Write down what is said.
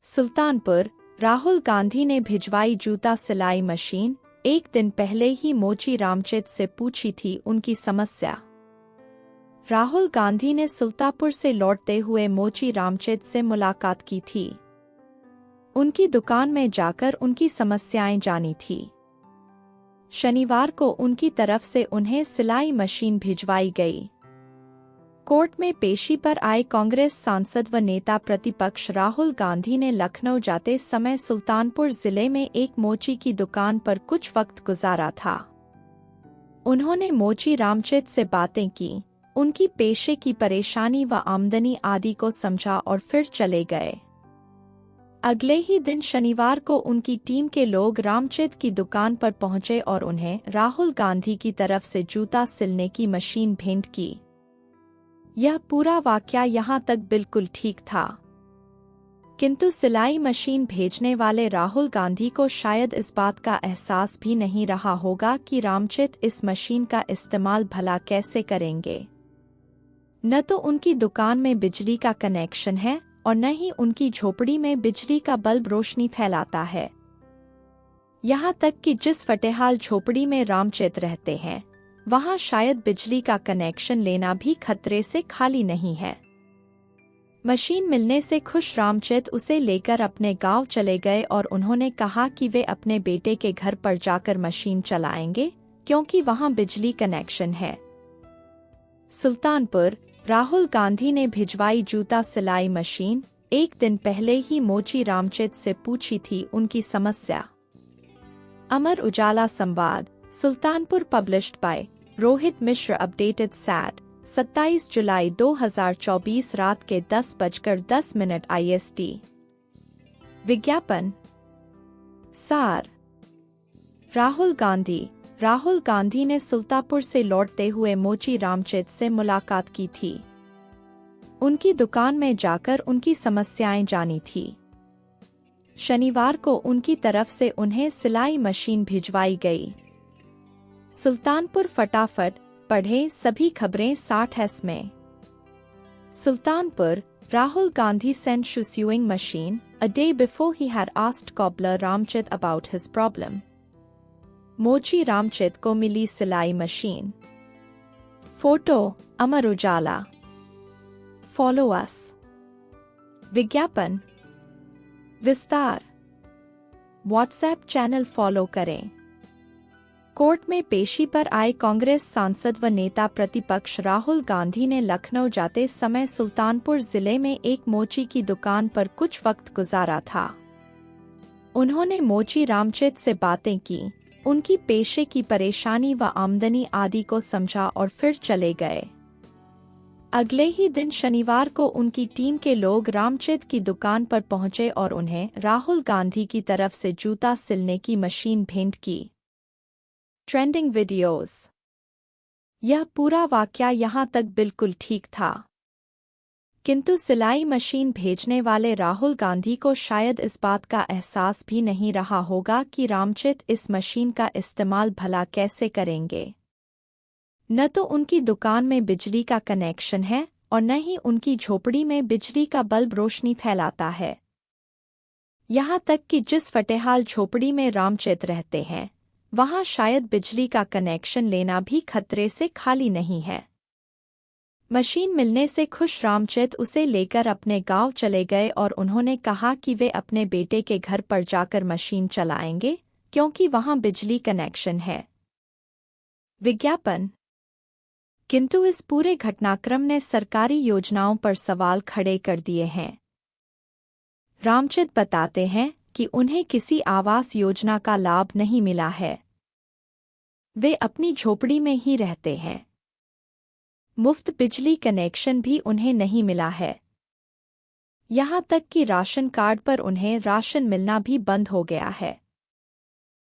सुल्तानपुर, राहुल गांधी ने भिजवाई जूता सिलाई मशीन। एक दिन पहले ही मोची रामचेत से पूछी थी उनकी समस्या। राहुल गांधी ने सुल्तानपुर से लौटते हुए मोची रामचेत से मुलाकात की थी। उनकी दुकान में जाकर उनकी समस्याएं जानी थी। शनिवार को उनकी तरफ से उन्हें सिलाई मशीन भिजवाई गई। कोर्ट में पेशी पर आए कांग्रेस सांसद व नेता प्रतिपक्ष राहुल गांधी ने लखनऊ जाते समय सुल्तानपुर जिले में एक मोची की दुकान पर कुछ वक्त गुजारा था। उन्होंने मोची रामचेत से बातें की, उनकी पेशे की परेशानी व आमदनी आदि को समझा और फिर चले गए। अगले ही दिन शनिवार को उनकी टीम के लोग रामचेत की दुकान पर पहुंचे और उन्हें राहुल गांधी की तरफ से जूता सिलने की मशीन भेंट की। यह पूरा वाकया यहाँ तक बिल्कुल ठीक था, किंतु सिलाई मशीन भेजने वाले राहुल गांधी को शायद इस बात का एहसास भी नहीं रहा होगा कि रामचेत इस मशीन का इस्तेमाल भला कैसे करेंगे। न तो उनकी दुकान में बिजली का कनेक्शन है और न ही उनकी झोपड़ी में बिजली का बल्ब रोशनी फैलाता है। यहाँ तक कि जिस फटेहाल झोपड़ी में रामचेत रहते हैं, वहां शायद बिजली का कनेक्शन लेना भी खतरे से खाली नहीं है। मशीन मिलने से खुश रामचेत उसे लेकर अपने गांव चले गए और उन्होंने कहा कि वे अपने बेटे के घर पर जाकर मशीन चलाएंगे, क्योंकि वहां बिजली कनेक्शन है। सुल्तानपुर, राहुल गांधी ने भिजवाई जूता सिलाई मशीन। एक दिन पहले ही मोची रामचेत से पूछी थी उनकी समस्या। अमर उजाला संवाद, Sultanpur, published by Rohit Mishra. Updated Sat 27 जुलाई 2024 रात के 10:10 IST। विज्ञापन सार। राहुल गांधी ने सुल्तानपुर से लौटते हुए मोची रामचेत से मुलाकात की थी। उनकी दुकान में जाकर उनकी समस्याएं जानी थी। शनिवार को उनकी तरफ से उन्हें सिलाई मशीन भिजवाई गई। सुल्तानपुर, फटाफट पढ़ें सभी खबरें 60S में। Sultanpur, Rahul Gandhi sent shoe sewing machine a day before he had asked cobbler Ramchet about his problem. मोची रामचेत को मिली सिलाई machine. Photo Amar Ujala. Follow us. विज्ञापन विस्तार। व्हाट्सएप चैनल फॉलो करें। कोर्ट में पेशी पर आए कांग्रेस सांसद व नेता प्रतिपक्ष राहुल गांधी ने लखनऊ जाते समय सुल्तानपुर जिले में एक मोची की दुकान पर कुछ वक्त गुजारा था। उन्होंने मोची रामचेत से बातें की, उनकी पेशे की परेशानी व आमदनी आदि को समझा और फिर चले गए। अगले ही दिन शनिवार को उनकी टीम के लोग रामचेत की दुकान पर पहुंचे और उन्हें राहुल गांधी की तरफ से जूता सिलने की मशीन भेंट की। Trending videos. यह पूरा वाकया यहाँ तक बिल्कुल ठीक था, किंतु सिलाई मशीन भेजने वाले राहुल गांधी को शायद इस बात का एहसास भी नहीं रहा होगा कि रामचेत इस मशीन का इस्तेमाल भला कैसे करेंगे। न तो उनकी दुकान में बिजली का कनेक्शन है और न ही उनकी झोपड़ी में बिजली का बल्ब रोशनी फैलाता है। यहाँ तक कि जिस फटेहाल झोपड़ी में रामचेत रहते हैं, वहां शायद बिजली का कनेक्शन लेना भी खतरे से खाली नहीं है। मशीन मिलने से खुश रामचेत उसे लेकर अपने गांव चले गए और उन्होंने कहा कि वे अपने बेटे के घर पर जाकर मशीन चलाएंगे, क्योंकि वहां बिजली कनेक्शन है। विज्ञापन। किंतु इस पूरे घटनाक्रम ने सरकारी योजनाओं पर सवाल खड़े कर दिए हैं। रामचेत बताते हैं कि उन्हें किसी आवास योजना का लाभ नहीं मिला है। वे अपनी झोपड़ी में ही रहते हैं। मुफ्त बिजली कनेक्शन भी उन्हें नहीं मिला है। यहाँ तक कि राशन कार्ड पर उन्हें राशन मिलना भी बंद हो गया है।